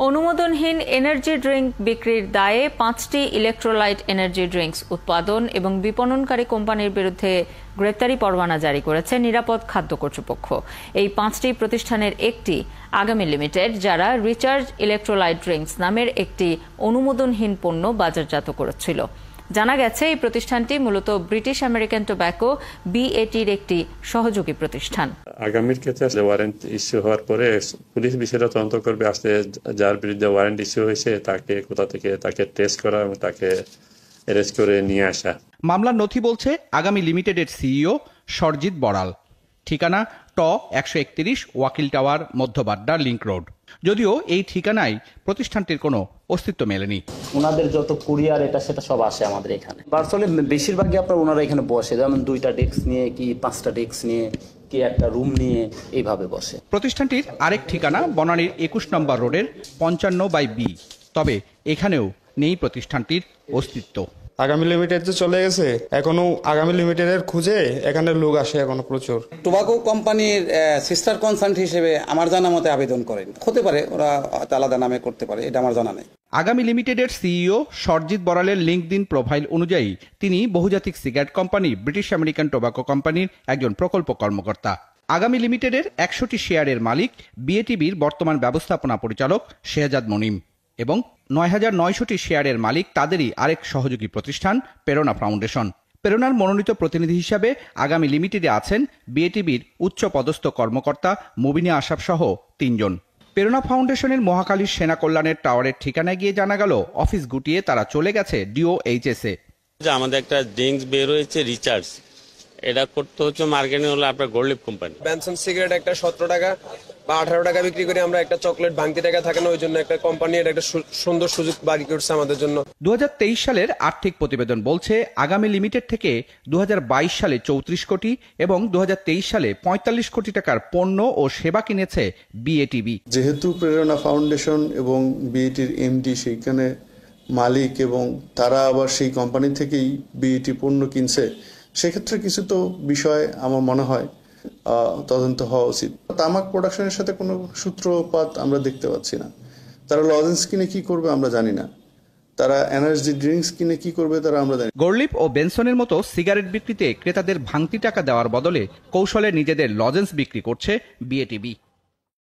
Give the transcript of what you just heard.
অনুমোদনহীন energy drink বিক্রির দায়ে 5টি ইলেকট্রোলাইট এনার্জি ড্রিঙ্কস উৎপাদন এবং বিপণনকারী কোম্পানির বিরুদ্ধে গ্রেপ্তারি পরোয়ানা জারি করেছে নিরাপদ খাদ্য কর্তৃপক্ষ। এই 5টি প্রতিষ্ঠানের একটি আগামী লিমিটেড, যারা রিচার্জ ইলেকট্রোলাইট ড্রিঙ্কস নামের একটি অনুমোদনহীন পণ্য বাজারজাত করেছিল। জানা গেছে এই প্রতিষ্ঠানটি মূলত ব্রিটিশ আমেরিকান টোব্যাকো বিএটির একটি সহযোগী প্রতিষ্ঠান। আগামীর ক্ষেত্রে ওয়ারেন্ট ইস্যু হওয়ার পরে পুলিশ বিষয়টা তদন্ত করবে। আসলে যার বিরুদ্ধে ওয়ারেন্ট ইস্যু হয়েছে তাকে কোথা থেকে তাকে টেস্ট করা এবং তাকে অ্যারেস্ট করে নিয়ে আসা। মামলার নথি বলছে আগামী লিমিটেডের সিইও সরজিৎ বড়াল। ঠিকানা ট 131 ওয়াকিল টাওয়ার, মধ্যবাড্ডা, লিংক রোড। যদিও এই ঠিকানায় প্রতিষ্ঠানটির কোনো অস্তিত্ব মেলেনি। ওনাদের যত কুরিয়ার এটা সেটা সব আসে আমাদের এখানে। আসলে বেশিরভাগই আপনার ওনারা এখানে বসে, যেমন 2টা ডেস্ক নিয়ে কি 5টা ডেস্ক নিয়ে কি একটা রুম নিয়ে এইভাবে বসে। প্রতিষ্ঠানটির আরেক ঠিকানা বনানীর 21 নম্বর রোডের 55/B। তবে এখানেও নেই প্রতিষ্ঠানটির অস্তিত্ব। আগামী লিমিটেড যে চলে গেছে, এখনো আগামী লিমিটেডের খুঁজে এখানে লোক আসে এখনো প্রচুর। টোবাকো কোম্পানির সিস্টার কনসার্ন হিসেবে আমার জানা মতে আবেদন করেন, হতে পারে ওরা আলাদা নামে করতে পারে, এটা আমার জানা নেই। আগামী লিমিটেডের সিইও সরজিৎ বড়ালের লিঙ্কডইন প্রোফাইল অনুযায়ী তিনি বহুজাতিক cigarette company British American tobacco কোম্পানির একজন প্রকল্প কর্মকর্তা। আগামী লিমিটেডের 100টি শেয়ারের মালিক বিএটিবির বর্তমান ব্যবস্থাপনা পরিচালক শেহজাদ মনিম এবং 9,900টি শেয়ারের মালিক তাদেরই আরেক সহযোগী প্রতিষ্ঠান প্রেরণা ফাউন্ডেশন। প্রেরণার মনোনীত প্রতিনিধি হিসাবে আগামী লিমিটেডে আছেন বিএটিবির উচ্চ পদস্থ কর্মকর্তা মুবিনা আশরাফ সহ 3 জন। প্রেরণা ফাউন্ডেশনের মহাকালীর সেনা কল্যাণের টাওয়ারের ঠিকানায় গিয়ে জানা গেল অফিস গুটিয়ে তারা চলে গেছে ডিওএইচএসে। আমাদের একটা ড্রিঙ্কস বের হয়েছে রিচার্জ, এটা করতে হচ্ছে মার্কেটিং হলো আপনার গোল্ডলিপ কোম্পানি। বেনসন সিগারেট একটা 17 টাকা বা 18 টাকা বিক্রি করে আমরা একটা চকলেট ভাঙতি টাকা থাকে না, ওই জন্য একটা কোম্পানি এটা একটা সুন্দর সুযোগ বাড়ি করছে আমাদের জন্য। 2023 সালের আর্থিক প্রতিবেদন বলছে আগামী লিমিটেড থেকে 2022 সালে 34 কোটি এবং 2023 সালে 45 কোটি টাকার পণ্য ও সেবা কিনেছে বিএটিবি। যেহেতু প্রেরণা ফাউন্ডেশন এবং বিএটির এমডি সেইখানে মালিক এবং তারা আবার সেই কোম্পানি থেকেই বিএটি পণ্য কিনছে, সেক্ষেত্রে কিছু তো বিষয় আমার মনে হয় তদন্ত হওয়া উচিত। তামাক প্রোডাকশনের সাথে কোনো সূত্রপাত আমরা দেখতে পাচ্ছি না। তারা লজেন্স কিনে কি করবে আমরা জানি না, তারা এনার্জি ড্রিঙ্কস কিনে কি করবে তারা আমরা জানি। গোল্ডলিপ ও বেনসনের মতো সিগারেট বিক্রিতে ক্রেতাদের ভাঙতি টাকা দেওয়ার বদলে কৌশলে নিজেদের লজেন্স বিক্রি করছে বিএটিবি।